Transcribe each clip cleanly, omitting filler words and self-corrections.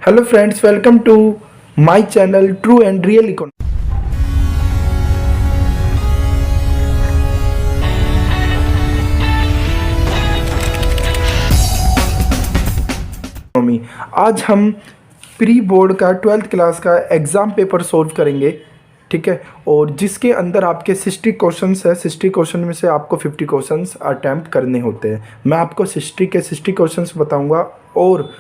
Hello friends, welcome to my channel true and real economy. आज हम pre board का 12th class का exam paper solve करेंगे, ठीक है। और जिसके अंदर आपके 60 क्वेश्चंस है। 60 क्वेश्चन में से आपको 50 क्वेश्चंस अटैम्प्ट करने होते हैं। मैं आपको 60 के 60 क्वेश्चंस बताऊंगा और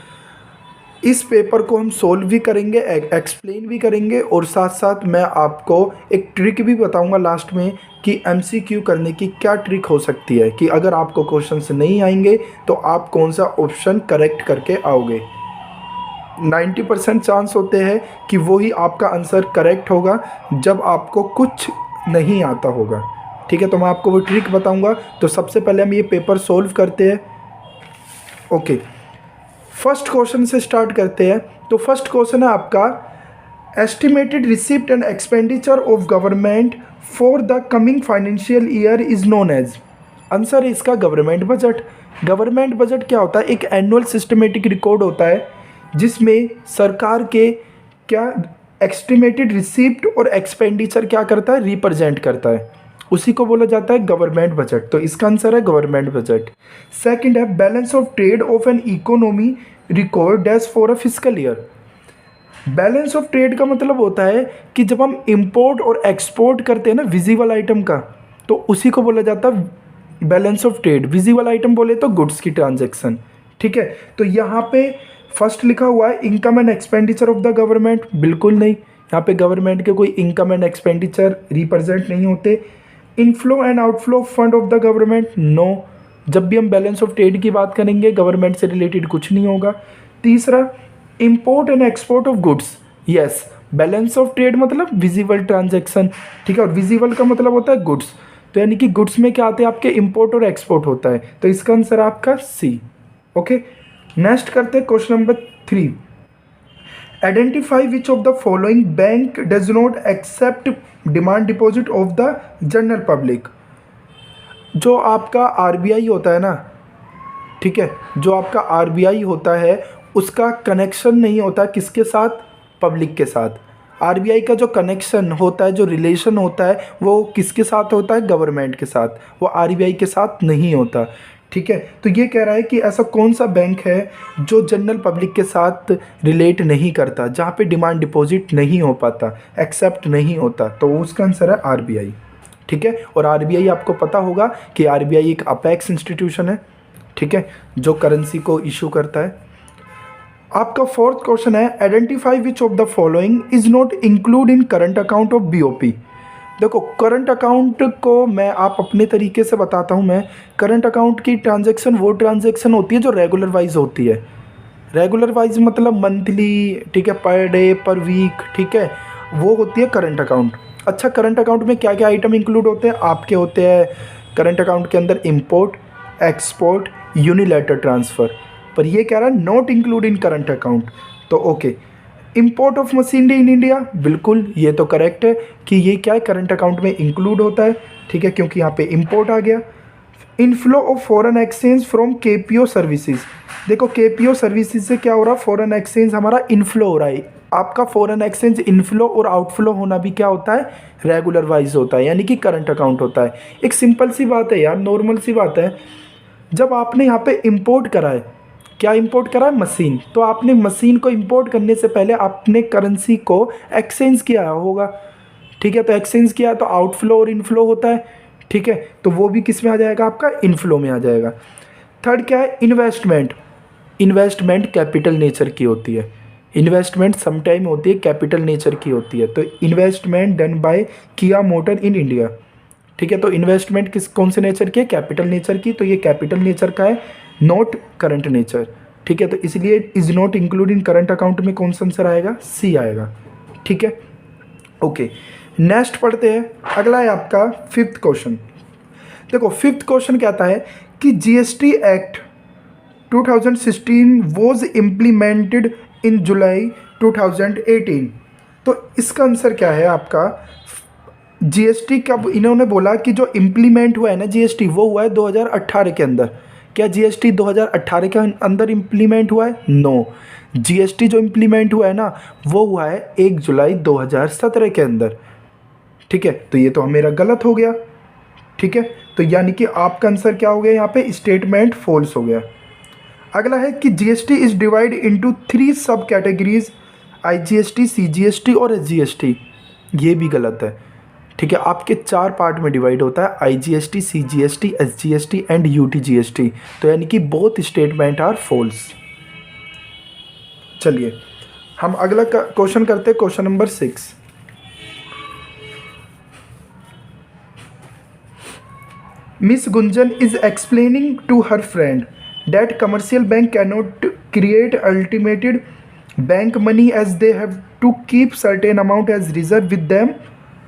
इस पेपर को हम सोल्व भी करेंगे, एक्सप्लेन भी करेंगे और साथ साथ मैं आपको एक ट्रिक भी बताऊंगा लास्ट में कि एमसीक्यू करने की क्या ट्रिक हो सकती है, कि अगर आपको क्वेश्चंस नहीं आएंगे तो आप कौन सा ऑप्शन करेक्ट करके आओगे। 90% चांस होते हैं कि वही आपका आंसर करेक्ट होगा जब आपको कुछ नहीं आता होगा, ठीक है। तो मैं आपको वो ट्रिक बताऊंगा। तो सबसे पहले हम ये पेपर सोल्व करते हैं। ओके, फर्स्ट क्वेश्चन से स्टार्ट करते हैं। तो फर्स्ट क्वेश्चन है आपका, estimated receipt and expenditure of government for the coming financial year is known as. Answer है इसका गवर्नमेंट बजट। गवर्नमेंट बजट क्या होता है? एक एनुअल सिस्टमेटिक रिकॉर्ड होता है जिसमें सरकार के क्या एस्टिमेटेड रिसिप्ट और एक्सपेंडिचर क्या करता है, रिप्रेजेंट करता है। उसी को बोला जाता है गवर्नमेंट बजट। तो इसका आंसर है गवर्नमेंट बजट। सेकंड है, balance of trade of an economy record as for a physical year. Balance of trade का मतलब होता है कि जब हम इंपोर्ट और एक्सपोर्ट करते हैं ना विजिबल आइटम का, तो उसी को बोला जाता है balance of trade. Visible item बोले तो गुड्स की ट्रांजैक्शन, ठीक है। तो यहाँ पे फर्स्ट लिखा हुआ है income and expenditure of the government. बिल्कुल नहीं, यहाँ पे गवर्नमेंट के कोई इनकम एंड एक्सपेंडिचर रिप्रेजेंट नहीं होते। Inflow and outflow fund of the government, no. जब भी हम बैलेंस ऑफ ट्रेड की बात करेंगे गवर्नमेंट से रिलेटेड कुछ नहीं होगा। तीसरा, import and export of goods, yes. Balance of trade मतलब विजिबल ट्रांजैक्शन, ठीक है। और विजिबल का मतलब होता है गुड्स। तो यानी कि गुड्स में क्या आते हैं आपके, इंपोर्ट और एक्सपोर्ट होता है। तो इसका आंसर आपका सी। ओके, नेक्स्ट करते हैं question number 3। Identify which of the following bank does not accept demand deposit of the general public. जो आपका आरबीआई होता है ना, ठीक है, जो आपका आरबीआई होता है उसका कनेक्शन नहीं होता किसके साथ, पब्लिक के साथ। आरबीआई का जो कनेक्शन होता है, जो रिलेशन होता है, वो किसके साथ होता है, गवर्नमेंट के साथ। वो आरबीआई के साथ नहीं होता, ठीक है। तो ये कह रहा है कि ऐसा कौन सा बैंक है जो जनरल पब्लिक के साथ रिलेट नहीं करता, जहाँ पे डिमांड डिपॉजिट नहीं हो पाता, एक्सेप्ट नहीं होता। तो उसका आंसर है आरबीआई, ठीक है। और आरबीआई आपको पता होगा कि आरबीआई एक अपेक्स इंस्टीट्यूशन है, ठीक है, जो करेंसी को इशू करता है। आपका फोर्थ क्वेश्चन है, identify which of the following is not include in current account of BOP. देखो, करंट अकाउंट को मैं आप अपने तरीके से बताता हूँ। मैं करंट अकाउंट की ट्रांजैक्शन वो ट्रांजैक्शन होती है जो रेगुलर वाइज होती है। रेगुलर वाइज मतलब मंथली, ठीक है, पर डे, पर वीक, ठीक है, वो होती है करंट अकाउंट। अच्छा, करंट अकाउंट में क्या क्या आइटम इंक्लूड होते हैं आपके? होते हैं करंट अकाउंट के अंदर इंपोर्ट, एक्सपोर्ट, यूनिलैटरल ट्रांसफ़र। पर ये कह रहा है not include in current account. तो okay, import of machinery in India, बिल्कुल ये तो करेक्ट है कि ये क्या है, करंट अकाउंट में इंक्लूड होता है, ठीक है, क्योंकि यहाँ पे इंपोर्ट आ गया। Inflow of foreign exchange from KPO services. देखो, केपीओ सर्विसेज से क्या हो रहा है, फॉरेन एक्सचेंज हमारा इनफ्लो हो रहा है। आपका फॉरेन एक्सचेंज इनफ्लो और आउटफ्लो होना भी क्या होता है, रेगुलर वाइज होता है, यानी कि करंट अकाउंट होता है। एक सिंपल सी बात है यार, नॉर्मल सी बात है। जब आपने यहाँ पे इंपोर्ट करा है, क्या इंपोर्ट करा है, मशीन, तो आपने मशीन को इंपोर्ट करने से पहले आपने करेंसी को एक्सचेंज किया होगा, ठीक है। तो एक्सचेंज किया तो आउटफ्लो और इनफ्लो होता है, ठीक है। तो वो भी किस में आ जाएगा, आपका इनफ्लो में आ जाएगा। थर्ड क्या है, इन्वेस्टमेंट। इन्वेस्टमेंट कैपिटल नेचर की होती है। इन्वेस्टमेंट समटाइम होती है कैपिटल नेचर की होती है। तो इन्वेस्टमेंट डन बाय किया मोटर इन इंडिया, ठीक है। तो इन्वेस्टमेंट किस कौन से नेचर की है, कैपिटल नेचर की। तो ये कैपिटल नेचर का है, नॉट करंट नेचर, ठीक है। तो इसलिए is not include in current account में कौन सा आंसर आएगा, सी आएगा, ठीक है। ओके, नेक्स्ट पढ़ते हैं। अगला है आपका फिफ्थ क्वेश्चन। देखो, फिफ्थ क्वेश्चन कहता है कि GST act 2016 was implemented in July 2018। तो इसका आंसर क्या है आपका, जीएसटी कब इन्होंने बोला कि जो इम्प्लीमेंट हुआ है ना जीएसटी, वो हुआ है 2018 के अंदर। क्या जीएसटी 2018 के अंदर इम्प्लीमेंट हुआ है? नो, जीएसटी जो इम्प्लीमेंट हुआ है ना वो हुआ है 1 जुलाई 2017 के अंदर। ठीक है, तो ये तो मेरा गलत हो गया। ठीक है, तो यानी कि आपका आंसर क्या हो गया यहाँ पे? स्टेटमेंट फॉल्स हो गया। अगला है कि जीएसटी इज डिवाइड इनटू 3 सब कैटेगरीज, आईजीएसटी, सीजीएसटी और एसजीएसटी। ये भी गलत है। ठीक है, आपके 4 पार्ट में डिवाइड होता है, IGST, CGST, SGST and UTGST. तो यानी कि बोथ स्टेटमेंट आर फॉल्स। चलिए हम अगला क्वेश्चन करते हैं, question number 6। Miss Gunjan is explaining to her friend that commercial bank cannot create ultimated bank money as they have to keep certain amount as reserve with them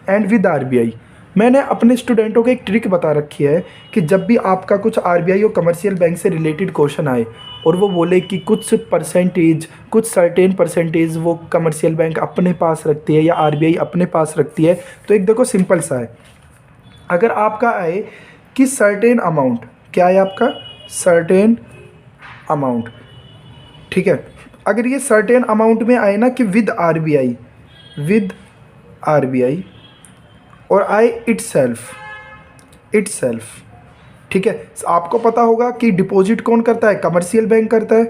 and with RBI। मैंने अपने स्टूडेंटों को एक trick बता रखी है कि जब भी आपका कुछ आरबीआई और कमर्शियल बैंक से रिलेटेड क्वेश्चन आए और वो बोले कि कुछ परसेंटेज, कुछ सर्टेन परसेंटेज वो कमर्शियल बैंक अपने पास रखती है या आरबीआई अपने पास रखती है, तो एक देखो सिंपल सा है। अगर आपका आए कि सर्टेन अमाउंट, क्या है आपका? Certain amount. ठीक है, अगर ये सर्टेन अमाउंट में आए ना कि विद आरबीआई और आए इटसेल्फ, ठीक है, आपको पता होगा कि डिपॉजिट कौन करता है? कमर्शियल बैंक करता है।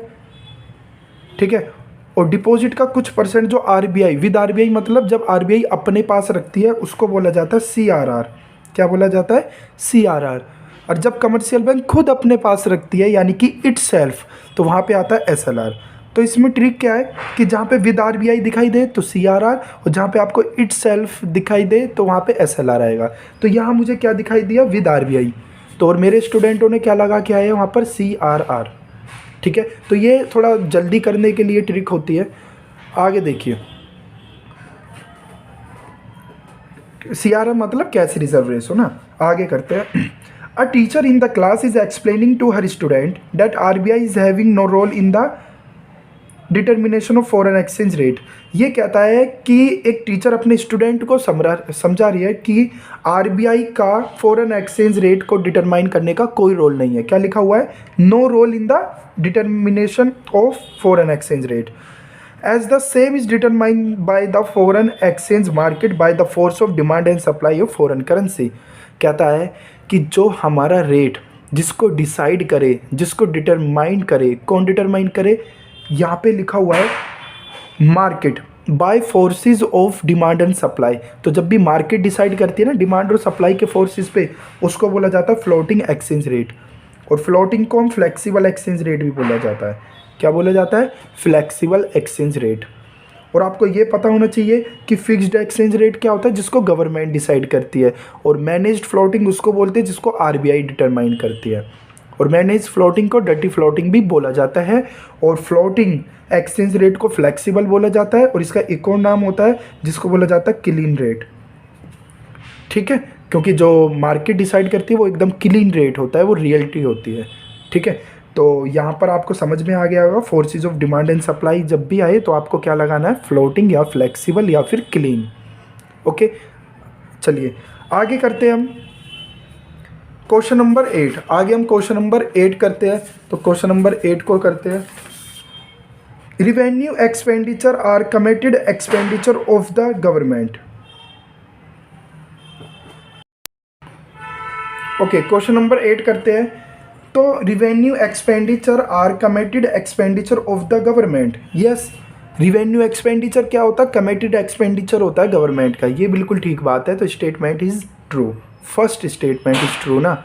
ठीक है, और डिपॉजिट का कुछ परसेंट जो आरबीआई, विद आरबीआई मतलब जब आरबीआई अपने पास रखती है उसको बोला जाता है सीआरआर। क्या बोला जाता है? सीआरआर। और जब कमर्शियल बैंक खुद अपने पास रखती है यानी कि इटसेल्फ, तो वहाँ पे आता है एसएलआर। तो इसमें ट्रिक क्या है कि जहाँ पे विद आरबीआई दिखाई दे तो सीआरआर, और जहाँ पे आपको इटसेल्फ दिखाई दे तो वहाँ पे एसएलआर आएगा। तो यहाँ मुझे क्या दिखाई दिया? With RBI. तो और मेरे स्टूडेंटों ने क्या लगा के आए वहाँ पर? सीआरआर। ठीक है, तो ये थोड़ा जल्दी करने के लिए ट्रिक होती है। आगे देखिए, सीआरआर मतलब कैश रिजर्व रेशो ना। आगे करते हैं। A teacher in the class is explaining to her student that RBI is having no role in the determination of foreign exchange rate. ये कहता है कि एक टीचर अपने स्टूडेंट को समझा रही है कि आरबीआई का फॉरेन एक्सचेंज रेट को डिटरमाइन करने का कोई रोल नहीं है। क्या लिखा हुआ है? No role in the determination of foreign exchange rate, as the same is determined by the foreign exchange market by the force of demand and supply of foreign currency। कहता है कि जो हमारा रेट जिसको डिसाइड करे, जिसको determine करे, कौन डिटरमाइन करे? यहाँ पे लिखा हुआ है market by forces of demand and supply. तो जब भी मार्केट डिसाइड करती है ना डिमांड और सप्लाई के फोर्सेस पे, उसको बोला जाता है फ्लोटिंग एक्सचेंज रेट। और फ्लोटिंग को हम फ्लेक्सिबल एक्सचेंज रेट भी बोला जाता है। क्या बोला जाता है? Flexible exchange rate. और आपको ये पता होना चाहिए कि फिक्स्ड एक्सचेंज रेट क्या होता है? जिसको गवर्नमेंट डिसाइड करती है, और मैनेज्ड फ्लोटिंग उसको बोलते हैं जिसको आरबीआई डिटरमाइन करती है। और मैनेज फ्लोटिंग को डर्टी फ्लोटिंग भी बोला जाता है, और फ्लोटिंग एक्सचेंज रेट को फ्लेक्सिबल बोला जाता है, और इसका एक और नाम होता है जिसको बोला जाता है क्लीन रेट। ठीक है, क्योंकि जो मार्केट डिसाइड करती है वो एकदम क्लीन रेट होता है, वो रियलिटी होती है। ठीक है, तो यहाँ पर आपको समझ में आ गया होगा forces of demand and supply जब भी आए तो आपको क्या लगाना है? फ्लोटिंग या फ्लेक्सिबल या फिर क्लीन। ओके, चलिए आगे करते हैं हम क्वेश्चन नंबर 8। आगे हम क्वेश्चन नंबर 8 करते हैं। तो क्वेश्चन नंबर 8 को करते हैं। Revenue expenditure are committed expenditure of the government. Okay, question number 8 करते हैं। तो revenue expenditure are committed expenditure of the government. Yes, revenue expenditure क्या होता है? कमिटेड एक्सपेंडिचर होता है गवर्नमेंट का। ये बिल्कुल ठीक बात है। तो statement is true. First statement is true ना।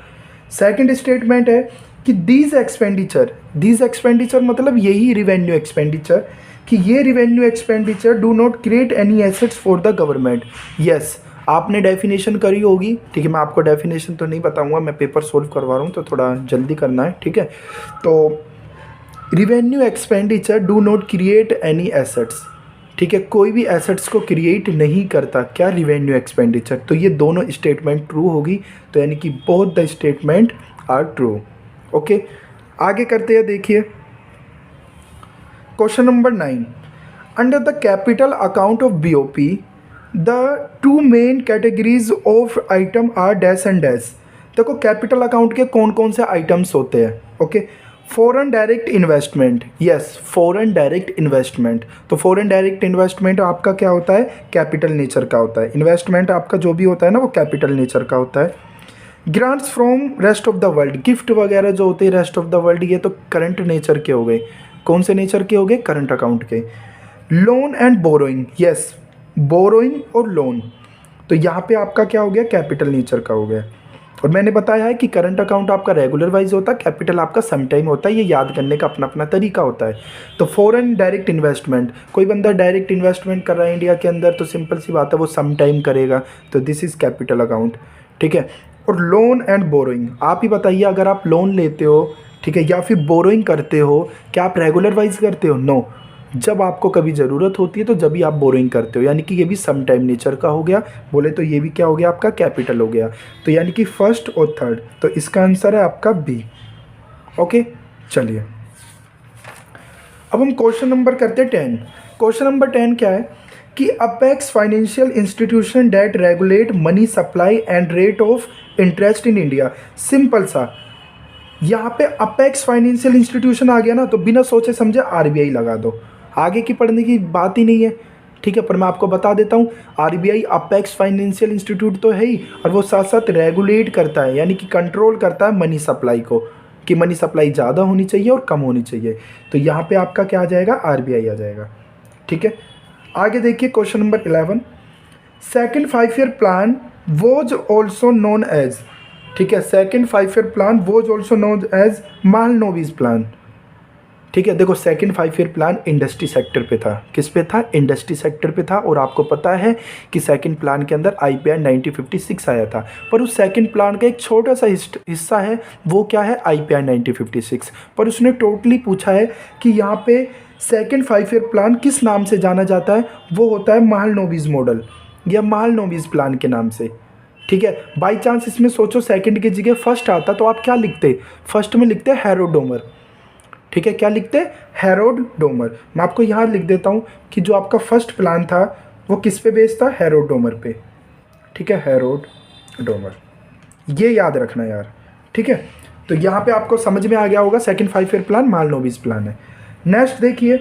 सेकंड स्टेटमेंट है कि दीज एक्सपेंडिचर मतलब यही रिवेन्यू एक्सपेंडिचर, कि ये revenue expenditure do not create any assets for the government. Yes, आपने डेफिनेशन करी होगी। ठीक है, मैं आपको डेफिनेशन तो नहीं बताऊंगा, मैं पेपर सोल्व करवा रहा हूँ तो थोड़ा जल्दी करना है। ठीक है, तो revenue expenditure do not create any assets. ठीक है, कोई भी एसेट्स को क्रिएट नहीं करता क्या? Revenue expenditure. तो ये दोनों स्टेटमेंट ट्रू होगी। तो यानी कि both the statement are true. Okay, आगे करते हैं। देखिए question number 9। Under the capital account of BOP the two main categories of item are dash and dash. देखो कैपिटल अकाउंट के कौन कौन से आइटम्स होते हैं। Okay, foreign direct investment, yes foreign direct investment. तो फॉरेन डायरेक्ट इन्वेस्टमेंट आपका क्या होता है, कैपिटल नेचर का होता है। इन्वेस्टमेंट आपका जो भी होता है ना वो कैपिटल नेचर का होता है। Grants from rest of the world, gift वगैरह जो होते हैं रेस्ट ऑफ द वर्ल्ड, ये तो करंट नेचर के हो गए। कौन से नेचर के हो गए, करंट अकाउंट के। Loan and borrowing, yes borrowing और लोन, तो यहाँ पे आपका क्या हो गया, कैपिटल नेचर का हो गया। और मैंने बताया है कि करंट अकाउंट आपका रेगुलर वाइज होता है, कैपिटल आपका सम टाइम होता है, ये याद करने का अपना अपना तरीका होता है। तो फॉरेन डायरेक्ट इन्वेस्टमेंट, कोई बंदा डायरेक्ट इन्वेस्टमेंट कर रहा है इंडिया के अंदर तो सिंपल सी बात है वो सम टाइम करेगा, तो दिस इज़ कैपिटल अकाउंट, ठीक है। और लोन एंड बोरोइंग, आप ही बताइए अगर आप लोन लेते हो, ठीक है, या फिर बोरोइंग करते हो, क्या आप रेगुलर वाइज करते हो, नो। जब आपको कभी ज़रूरत होती है तो जब भी आप बोरोइंग करते हो, यानी कि ये भी सम टाइम नेचर का हो गया, बोले तो ये भी क्या हो गया आपका, कैपिटल हो गया। तो यानी कि फर्स्ट और थर्ड, तो इसका आंसर है आपका बी। ओके, चलिए अब हम क्वेश्चन नंबर करते हैं 10। क्वेश्चन नंबर 10 क्या है कि apex financial institution that regulate money supply and rate of interest in India. Simple सा, यहाँ पे अपेक्स फाइनेंशियल इंस्टीट्यूशन आ गया ना, तो बिना सोचे समझे आरबीआई लगा दो, आगे की पढ़ने की बात ही नहीं है, ठीक है। पर मैं आपको बता देता हूँ, आरबीआई अपेक्स फाइनेंशियल इंस्टीट्यूट तो है ही, और वो साथ साथ रेगुलेट करता है, यानी कि कंट्रोल करता है मनी सप्लाई को, कि मनी सप्लाई ज़्यादा होनी चाहिए और कम होनी चाहिए। तो यहाँ पे आपका क्या आ जाएगा, आरबीआई आ जाएगा, ठीक है। आगे देखिए question number 11, second 5 year plan was also known as, ठीक है, second 5 year plan was also known as Mahalanobis plan, ठीक है। देखो second 5 year plan industry sector पे था, किस पे था, इंडस्ट्री सेक्टर पे था। और आपको पता है कि सेकंड प्लान के अंदर IPR 1956 आया था, पर उस सेकंड प्लान का एक छोटा सा हिस्सा है, वो क्या है, IPR 1956। पर उसने टोटली पूछा है कि यहाँ पे सेकंड 5 ईयर प्लान किस नाम से जाना जाता है, वो होता है महालनोबिस मॉडल या महालनोबिस प्लान के नाम से, ठीक है। बाई चांस इसमें सोचो सेकंड की जगह फर्स्ट आता तो आप क्या लिखते, फर्स्ट में लिखते हेरोडोमर, ठीक है, क्या लिखते हैं, हेरोडोमर। मैं आपको यहाँ लिख देता हूँ कि जो आपका फर्स्ट प्लान था वो किस पे बेस्ड था, हेरोडोमर पे, ठीक है, हेरोडोमर, ये याद रखना यार, ठीक है। तो यहाँ पे आपको समझ में आ गया होगा, second 5 year plan Mahalanobis plan है। नेक्स्ट देखिए,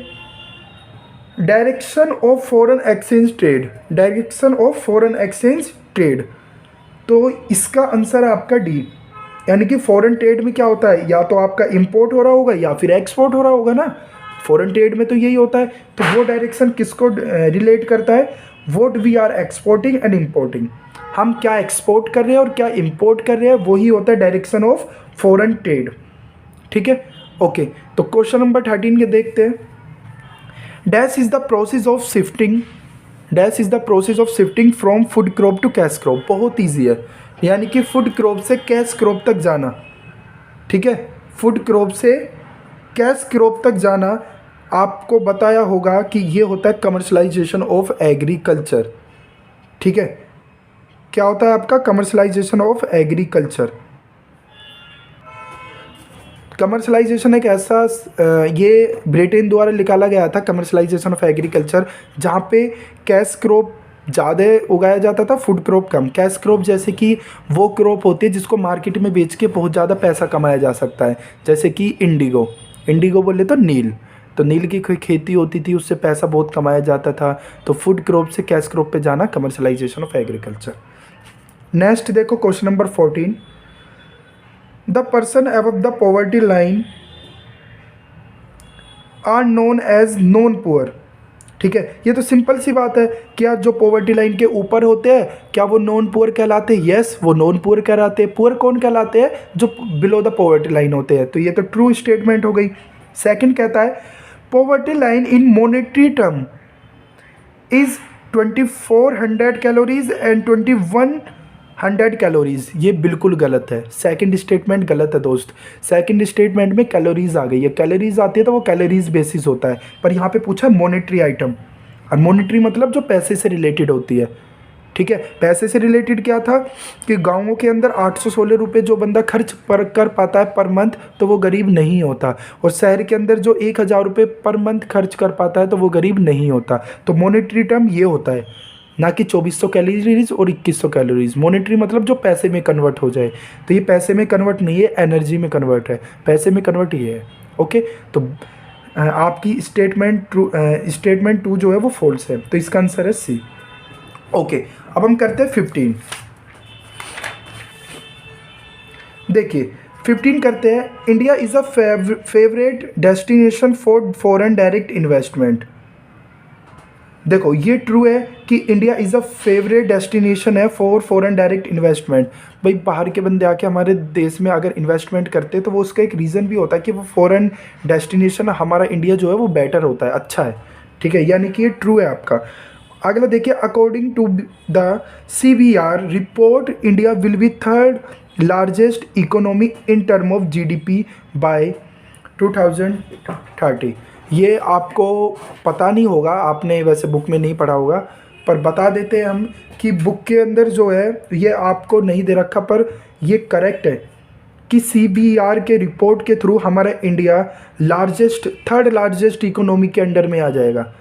direction of foreign exchange trade, direction of foreign exchange trade, तो इसका आंसर है आपका डी, यानी कि फॉरेन ट्रेड में क्या होता है, या तो आपका इंपोर्ट हो रहा होगा या फिर एक्सपोर्ट हो रहा होगा ना, फॉरेन ट्रेड में तो यही होता है। तो वो डायरेक्शन किसको रिलेट करता है, what we are exporting and importing, हम क्या एक्सपोर्ट कर रहे हैं और क्या इंपोर्ट कर रहे हैं, वही होता है डायरेक्शन ऑफ फॉरेन ट्रेड, ठीक है। ओके, तो क्वेश्चन नंबर 13 के देखते हैं। Dash is the process of shifting, dash is the process of shifting from food crop to cash crop, बहुत ईजी है, यानी कि फूड क्रॉप से कैश क्रॉप तक जाना, ठीक है, फूड क्रॉप से कैश क्रॉप तक जाना। आपको बताया होगा कि ये होता है कमर्शलाइजेशन ऑफ एग्रीकल्चर, ठीक है, क्या होता है आपका कमर्शलाइजेशन ऑफ एग्रीकल्चर। कमर्शलाइजेशन एक ऐसा ये ब्रिटेन द्वारा निकाला गया था, कमर्शलाइजेशन ऑफ एग्रीकल्चर, जहाँ पे कैश क्रॉप ज़्यादा उगाया जाता था, फूड क्रॉप कम। कैश क्रॉप जैसे कि वो क्रॉप होती है जिसको मार्केट में बेच के बहुत ज़्यादा पैसा कमाया जा सकता है, जैसे कि इंडिगो, इंडिगो बोले तो नील, तो नील की कोई खेती होती थी, उससे पैसा बहुत कमाया जाता था। तो फूड क्रॉप से कैश क्रॉप पे जाना, कमर्शलाइजेशन ऑफ एग्रीकल्चर। नेक्स्ट देखो question number 14, the person above the poverty line are known as non poor, ठीक है, ये तो सिंपल सी बात है, क्या जो पॉवर्टी लाइन के ऊपर होते हैं क्या वो नॉन पुअर कहलाते हैं, यस वो नॉन पुअर कहलाते हैं। पुअर कौन कहलाते हैं, जो बिलो द पॉवर्टी लाइन होते हैं, तो ये तो ट्रू स्टेटमेंट हो गई। सेकंड कहता है poverty line in monetary term is 2400 calories and 2100 calories, ये बिल्कुल गलत है, सेकंड स्टेटमेंट गलत है दोस्त। सेकंड स्टेटमेंट में कैलोरीज आ गई है, कैलोरीज आती है तो वो कैलोरीज बेसिस होता है, पर यहाँ पे पूछा मॉनेटरी आइटम, और मॉनेटरी मतलब जो पैसे से रिलेटेड होती है, ठीक है। पैसे से रिलेटेड क्या था कि गाँवों के अंदर 816 रुपये जो बंदा खर्च कर पाता है पर मंथ, तो वो गरीब नहीं होता, और शहर के अंदर जो 1000 रुपये पर मंथ खर्च कर पाता है तो वो गरीब नहीं होता। तो मॉनेटरी टर्म ये होता है, ना कि 2400 कैलोरीज और 2100 कैलोरीज। मॉनेटरी मतलब जो पैसे में कन्वर्ट हो जाए, तो ये पैसे में कन्वर्ट नहीं है, एनर्जी में कन्वर्ट है। पैसे में कन्वर्ट ये है। ओके, तो आपकी स्टेटमेंट टू जो है वो फॉल्स है, तो इसका आंसर है सी। ओके, अब हम करते हैं 15। देखिए 15 करते हैं, India is a favourite destination for foreign direct investment. देखो ये ट्रू है कि India is a favourite destination है फॉर फॉरेन डायरेक्ट इन्वेस्टमेंट। भाई बाहर के बंदे आके हमारे देश में अगर इन्वेस्टमेंट करते हैं तो वो उसका एक रीज़न भी होता है कि वो फॉरेन डेस्टिनेशन हमारा इंडिया जो है वो बेटर होता है, अच्छा है। ठीक है, यानी कि ये ट्रू है आपका। अगला देखिए, according to the CBR report India will be third largest economy in term of GDP by 2030। ये आपको पता नहीं होगा, आपने वैसे बुक में नहीं पढ़ा होगा, पर बता देते हैं हम कि बुक के अंदर जो है ये आपको नहीं दे रखा, पर ये करेक्ट है कि CBR के रिपोर्ट के थ्रू हमारा इंडिया थर्ड लार्जेस्ट इकोनॉमी के अंडर में आ जाएगा।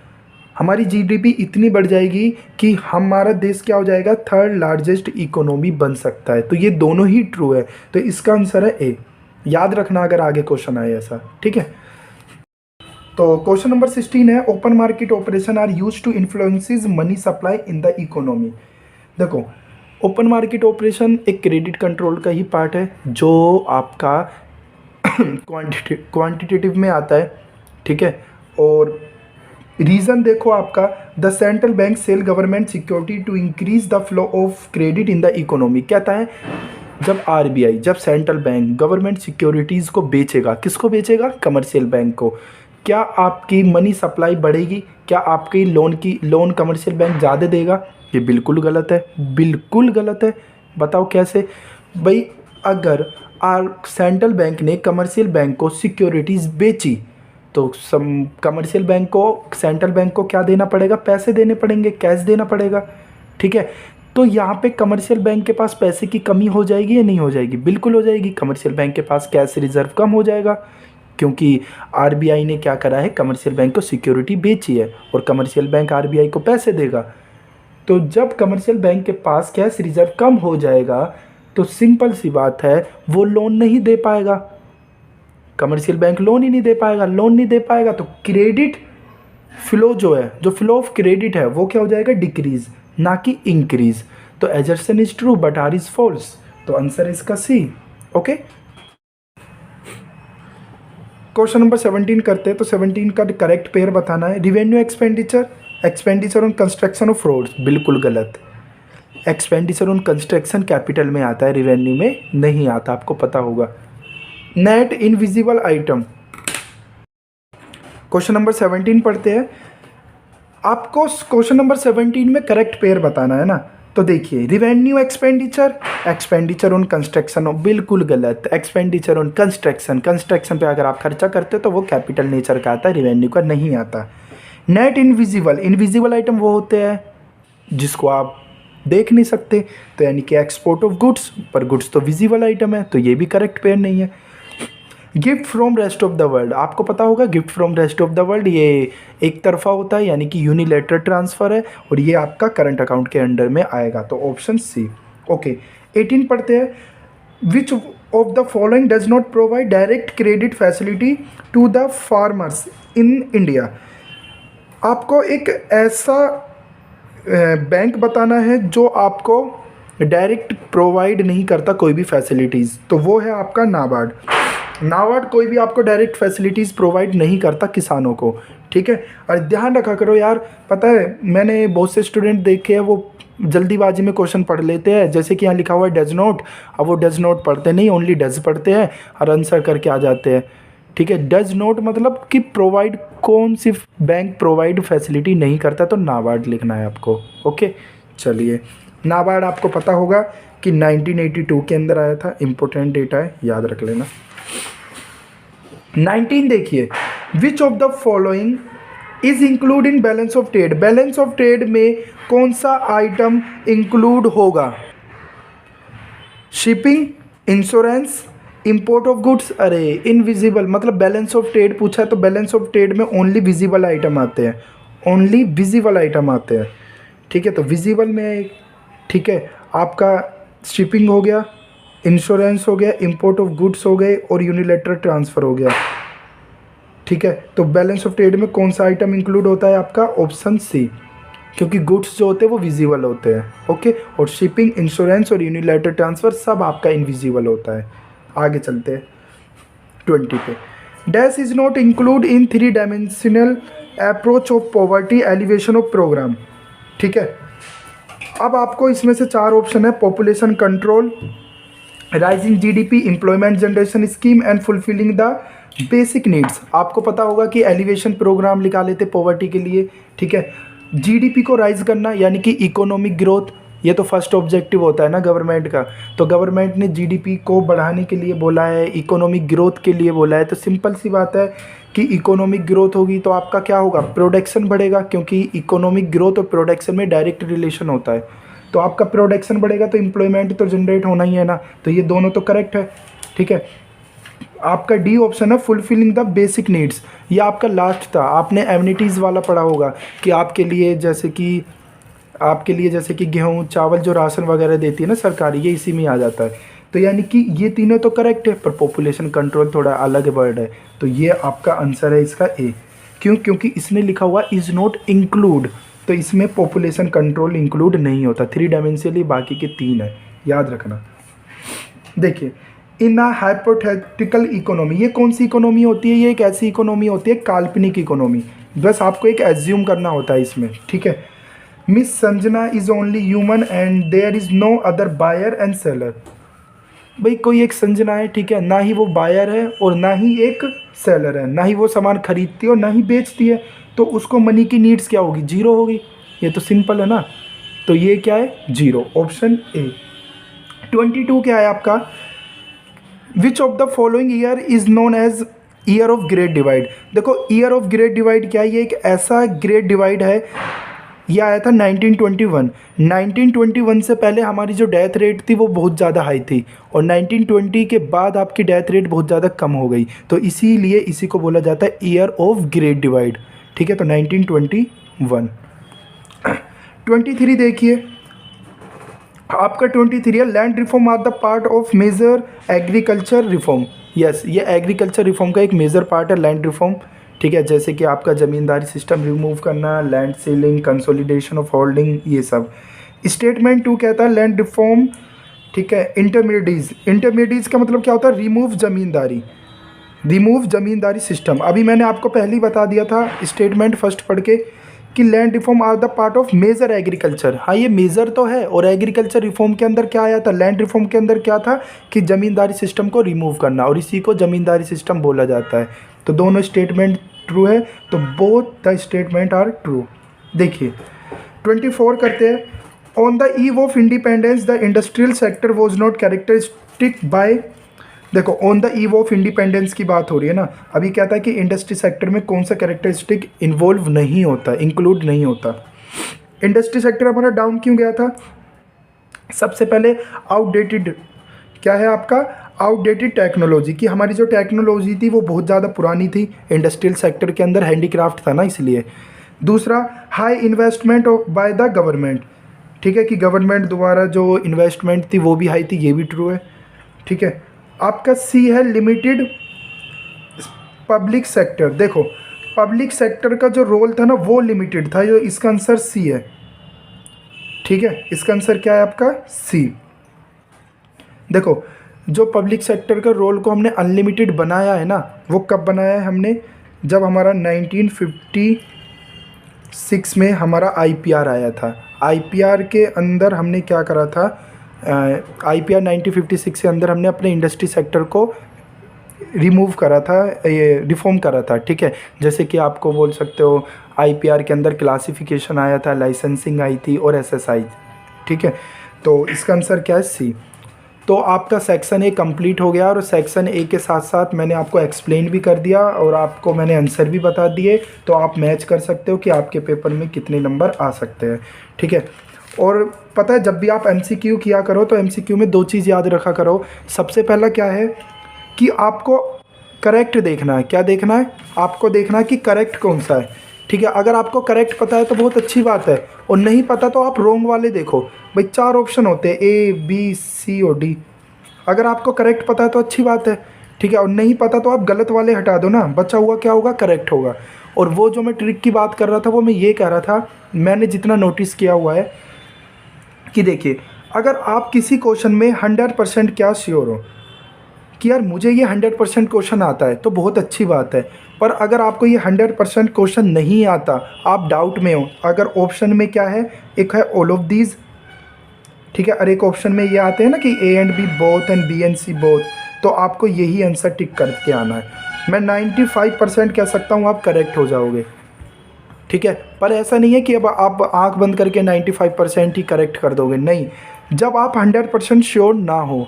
हमारी GDP इतनी बढ़ जाएगी कि हमारा देश क्या हो जाएगा, थर्ड लार्जेस्ट इकोनॉमी बन सकता है। तो ये दोनों ही ट्रू है, तो इसका आंसर है ए। याद रखना अगर आगे क्वेश्चन आए ऐसा, ठीक है। तो क्वेश्चन नंबर 16 है, open market operation are use to influences money supply in the economy. देखो ओपन मार्केट ऑपरेशन एक क्रेडिट कंट्रोल का ही पार्ट है जो आपका क्वांटिटेटिव में आता है, ठीक है। और रीज़न देखो आपका, the central bank sell government security to increase the flow of credit in the economy. कहता है जब RBI, जब सेंट्रल बैंक गवर्नमेंट सिक्योरिटीज़ को बेचेगा, किसको बेचेगा, कमर्शियल बैंक को, क्या आपकी मनी सप्लाई बढ़ेगी, क्या आपकी लोन कमर्शियल बैंक ज़्यादा देगा? ये बिल्कुल गलत है, बिल्कुल गलत है। बताओ कैसे? भाई अगर सेंट्रल बैंक ने कमर्शियल बैंक को सिक्योरिटीज़ बेची तो कमर्शियल बैंक को, सेंट्रल बैंक को क्या देना पड़ेगा, पैसे देने पड़ेंगे, कैश देना पड़ेगा, ठीक है। तो यहाँ पे कमर्शियल बैंक के पास पैसे की कमी हो जाएगी या नहीं हो जाएगी? बिल्कुल हो जाएगी। कमर्शियल बैंक के पास कैश रिजर्व कम हो जाएगा क्योंकि RBI ने क्या करा है, कमर्शियल बैंक को सिक्योरिटी बेची है और कमर्शियल बैंक RBI को पैसे देगा। तो जब कमर्शियल बैंक के पास कैश रिजर्व कम हो जाएगा तो सिंपल सी बात है वो लोन नहीं दे पाएगा, कमर्शियल बैंक लोन ही नहीं दे पाएगा। लोन नहीं दे पाएगा तो क्रेडिट फ्लो जो है, जो फ्लो ऑफ क्रेडिट है वो क्या हो जाएगा, डिक्रीज, ना कि इंक्रीज। तो assertion is true but R is false, तो आंसर इसका सी। ओके, क्वेश्चन नंबर 17 करते हैं। तो 17 का करेक्ट पेयर बताना है। Revenue expenditure on construction of roads, बिल्कुल गलत। एक्सपेंडिचर ऑन कंस्ट्रक्शन कैपिटल में आता है, रिवेन्यू में नहीं आता, आपको पता होगा। Net invisible item, question number 17 पढ़ते हैं। आपको क्वेश्चन नंबर 17 में करेक्ट पेयर बताना है ना। तो देखिए, रिवेन्यू एक्सपेंडिचर ऑन कंस्ट्रक्शन, बिल्कुल गलत। एक्सपेंडिचर ऑन कंस्ट्रक्शन पे अगर आप खर्चा करते हो तो वो कैपिटल नेचर का आता है, रिवेन्यू का नहीं आता। नेट इनविजिबल आइटम वो होते हैं जिसको आप देख नहीं सकते, तो यानी कि एक्सपोर्ट ऑफ गुड्स, पर गुड्स तो विजिबल आइटम है, तो ये भी करेक्ट पेयर नहीं है। Gift from rest of the world, आपको पता होगा gift from rest of the world ये एक तरफा होता है, यानी कि यूनिलेटरल ट्रांसफ़र है, और ये आपका करंट अकाउंट के अंडर में आएगा, तो ऑप्शन सी। ओके, 18 पढ़ते हैं। Which of the following does not provide direct credit facility to the farmers in India. आपको एक ऐसा बैंक बताना है जो आपको डायरेक्ट प्रोवाइड नहीं करता कोई भी फैसिलिटीज़, तो वो है आपका नाबार्ड कोई भी आपको डायरेक्ट फैसिलिटीज़ प्रोवाइड नहीं करता किसानों को, ठीक है। और ध्यान रखा करो यार, पता है मैंने बहुत से स्टूडेंट देखे हैं वो जल्दीबाजी में क्वेश्चन पढ़ लेते हैं, जैसे कि यहाँ लिखा हुआ है डज नॉट, अब वो डज नॉट पढ़ते नहीं, ओनली डज पढ़ते हैं और आंसर करके आ जाते हैं, ठीक है। डज नॉट मतलब कि प्रोवाइड, कौन सी बैंक प्रोवाइड फैसिलिटी नहीं करता, तो नाबार्ड लिखना है आपको। ओके, चलिए, नाबार्ड आपको पता होगा कि 1982 के अंदर आया था, इम्पोर्टेंट डेटा है, याद रख लेना। 19 देखिए, विच of the following is include in balance of trade. Balance of trade में कौन सा आइटम इंक्लूड होगा? Shipping, insurance, import of goods. अरे इनविजिबल मतलब बैलेंस ऑफ ट्रेड पूछा है तो बैलेंस ऑफ ट्रेड में ओनली विजिबल आइटम आते हैं, ओनली विजिबल आइटम आते हैं, ठीक है, तो विजिबल में ठीक है आपका शिपिंग हो गया, इंश्योरेंस हो गया, इंपोर्ट ऑफ गुड्स हो गए और यूनिलेटरल ट्रांसफ़र हो गया। ठीक है, तो बैलेंस ऑफ ट्रेड में कौन सा आइटम इंक्लूड होता है आपका? ऑप्शन सी, क्योंकि गुड्स जो होते हैं वो विजिबल होते हैं। ओके, और शिपिंग, इंश्योरेंस और यूनिलेटरल ट्रांसफ़र सब आपका इनविजिबल होता है। आगे चलते हैं 20 पे। Dash is not include in 3 dimensional approach of poverty elevation of program. ठीक है, अब आपको इसमें से 4 ऑप्शन है: population control, rising GDP, employment generation scheme and fulfilling the basic needs. आपको पता होगा कि एलिवेशन प्रोग्राम निकाले थे पॉवर्टी के लिए। ठीक है, जीडीपी को राइज करना यानी कि इकोनॉमिक ग्रोथ, ये तो फर्स्ट ऑब्जेक्टिव होता है ना गवर्नमेंट का। तो गवर्नमेंट ने जीडीपी को बढ़ाने के लिए बोला है, इकोनॉमिक ग्रोथ के लिए बोला है। तो सिंपल सी बात है कि इकोनॉमिक ग्रोथ होगी तो आपका क्या होगा? प्रोडक्शन बढ़ेगा, क्योंकि इकोनॉमिक ग्रोथ और प्रोडक्शन में डायरेक्ट रिलेशन होता है। तो आपका प्रोडक्शन बढ़ेगा तो एम्प्लॉयमेंट तो जनरेट होना ही है ना, तो ये दोनों तो करेक्ट है। ठीक है, आपका डी ऑप्शन है फुलफिलिंग द बेसिक नीड्स, ये आपका लास्ट था। आपने एमिनिटीज़ वाला पढ़ा होगा कि आपके लिए जैसे कि गेहूँ चावल जो राशन वगैरह देती है ना सरकारी, ये इसी में आ जाता है। तो यानी कि ये तीनों तो करेक्ट है, पर पॉपुलेशन कंट्रोल थोड़ा अलग वर्ड है। तो ये आपका आंसर है इसका ए। क्यों? क्योंकि इसने लिखा हुआ इज़ नॉट इंक्लूड, तो इसमें पॉपुलेशन कंट्रोल इंक्लूड नहीं होता। 3 डायमेंशनली बाकी के 3 है, याद रखना। देखिए, इन अ हाइपोथेटिकल इकोनॉमी, ये कौन सी इकोनॉमी होती है? ये एक ऐसी इकोनॉमी होती है, काल्पनिक इकोनॉमी। बस आपको एक एज्यूम करना होता है इसमें। ठीक है, miss Sanjana is only human and there is no other buyer and seller. भाई कोई एक संजना है, ठीक है, ना ही वो बायर है और ना ही एक सेलर है, ना ही वो सामान खरीदती है और ना ही बेचती है, तो उसको मनी की नीड्स क्या होगी? 0 होगी। ये तो सिंपल है ना, तो ये क्या है? 0, ऑप्शन ए। 22 क्या है आपका? Which of the following year is known as year of great divide. देखो, ईयर ऑफ ग्रेट डिवाइड क्या है? ये एक ऐसा ग्रेट डिवाइड है, ये आया था 1921। 1921 से पहले हमारी जो डेथ रेट थी वो बहुत ज़्यादा हाई थी, और 1920 के बाद आपकी डेथ रेट बहुत ज़्यादा कम हो गई, तो इसीलिए इसी को बोला जाता है ईयर ऑफ ग्रेट डिवाइड। ठीक है, तो 1921। 23 देखिए आपका, 23 है land reform are the part of major agriculture reform. Yes, ये एग्रीकल्चर रिफॉर्म का एक मेजर पार्ट है लैंड रिफॉर्म। ठीक है, जैसे कि आपका ज़मींदारी सिस्टम रिमूव करना, land ceiling, consolidation of holding, ये सब। स्टेटमेंट 2 कहता है लैंड रिफॉर्म। ठीक है, इंटरमीडिएट्स का मतलब क्या होता है? Remove ज़मींदारी system. अभी मैंने आपको पहले ही बता दिया था स्टेटमेंट फर्स्ट पढ़ के कि land reform are the part of major agriculture. हाँ, ये मेजर तो है, और एग्रीकल्चर रिफॉर्म के अंदर क्या आया था? लैंड रिफॉर्म के अंदर क्या था कि ज़मींदारी सिस्टम को रिमूव करना, और इसी को ज़मींदारी सिस्टम बोला जाता है। तो दोनों स्टेटमेंट ट्रू है, तो both the statement are true. देखिए 24 करते हैं। On the eve of independence the industrial sector was not characteristic by. देखो, on the eve of independence की बात हो रही है ना, अभी कहता है कि इंडस्ट्री सेक्टर में कौन सा कैरेक्टरिस्टिक इन्वॉल्व नहीं होता, इंक्लूड नहीं होता। इंडस्ट्री सेक्टर हमारा डाउन क्यों गया था? सबसे पहले आउटडेटेड, क्या है आपका? आउटडेटेड टेक्नोलॉजी, कि हमारी जो टेक्नोलॉजी थी वो बहुत ज़्यादा पुरानी थी, इंडस्ट्रियल सेक्टर के अंदर हैंडीक्राफ्ट था ना, इसलिए। दूसरा, high investment by the government. ठीक है, कि गवर्नमेंट द्वारा जो इन्वेस्टमेंट थी वो भी हाई थी, ये भी ट्रू है। ठीक है, आपका सी है लिमिटेड पब्लिक सेक्टर। देखो, पब्लिक सेक्टर का जो रोल था ना वो लिमिटेड था, जो इसका आंसर सी है। ठीक है, इसका आंसर क्या है आपका? सी। देखो, जो पब्लिक सेक्टर का रोल को हमने अनलिमिटेड बनाया है ना, वो कब बनाया है हमने? जब हमारा 1956 में हमारा आईपीआर आया था। आईपीआर के अंदर हमने क्या करा था? आईपीआर 1956 के अंदर हमने अपने इंडस्ट्री सेक्टर को रिमूव करा था, ये रिफॉर्म करा था। ठीक है, जैसे कि आपको बोल सकते हो आईपीआर के अंदर क्लासिफिकेशन आया था, लाइसेंसिंग आई थी और एसएसआई। ठीक है, तो इसका आंसर क्या है? सी। तो आपका सेक्शन ए कंप्लीट हो गया, और सेक्शन ए के साथ साथ मैंने आपको एक्सप्लेन भी कर दिया और आपको मैंने आंसर भी बता दिए, तो आप मैच कर सकते हो कि आपके पेपर में कितने नंबर आ सकते हैं। ठीक है, और पता है जब भी आप एमसीक्यू किया करो तो एमसीक्यू में 2 चीज़ याद रखा करो। सबसे पहला क्या है कि आपको करेक्ट देखना है। क्या देखना है? आपको देखना है कि करेक्ट कौन सा है। ठीक है। अगर आपको करेक्ट पता है तो बहुत अच्छी बात है, और नहीं पता तो आप रोंग वाले देखो। भाई 4 ऑप्शन होते हैं, ए बी सी और डी। अगर आपको करेक्ट पता है तो अच्छी बात है, ठीक है। और नहीं पता तो आप गलत वाले हटा दो ना, बचा हुआ क्या होगा, करेक्ट होगा। और वो जो मैं ट्रिक की बात कर रहा था वो मैं ये कह रहा था, मैंने जितना नोटिस किया हुआ है कि देखिए, अगर आप किसी क्वेश्चन में 100% क्या श्योर हो कि यार मुझे ये 100% क्वेश्चन आता है, तो बहुत अच्छी बात है। पर अगर आपको ये 100% क्वेश्चन नहीं आता, आप डाउट में हो, अगर ऑप्शन में क्या है, एक है ऑल ऑफ दीज, ठीक है, और एक ऑप्शन में ये आते हैं ना कि A and B both and B and C both, तो आपको यही आंसर टिक करके आना है। मैं 95% कह सकता हूँ आप करेक्ट हो जाओगे, ठीक है। पर ऐसा नहीं है कि अब आप आंख बंद करके 95% ही करेक्ट कर दोगे, नहीं। जब आप 100% श्योर ना हो,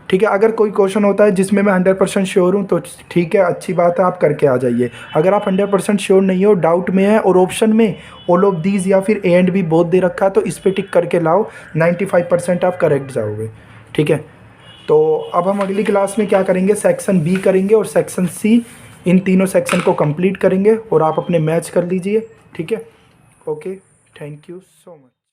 ठीक है, अगर कोई क्वेश्चन होता है जिसमें मैं 100% श्योर हूँ तो ठीक है, अच्छी बात है, आप करके आ जाइए। अगर आप 100% श्योर नहीं हो, डाउट में है, और ऑप्शन में ऑल ऑफ दीज या फिर ए एंड बी बोथ दे रखा है, तो इस पर टिक करके लाओ, 95% आप करेक्ट जाओगे, ठीक है। तो अब हम अगली क्लास में क्या करेंगे, सेक्शन बी करेंगे और सेक्शन सी, इन तीनों सेक्शन को कंप्लीट करेंगे और आप अपने मैच कर लीजिए, ठीक है। Okay, thank you so much.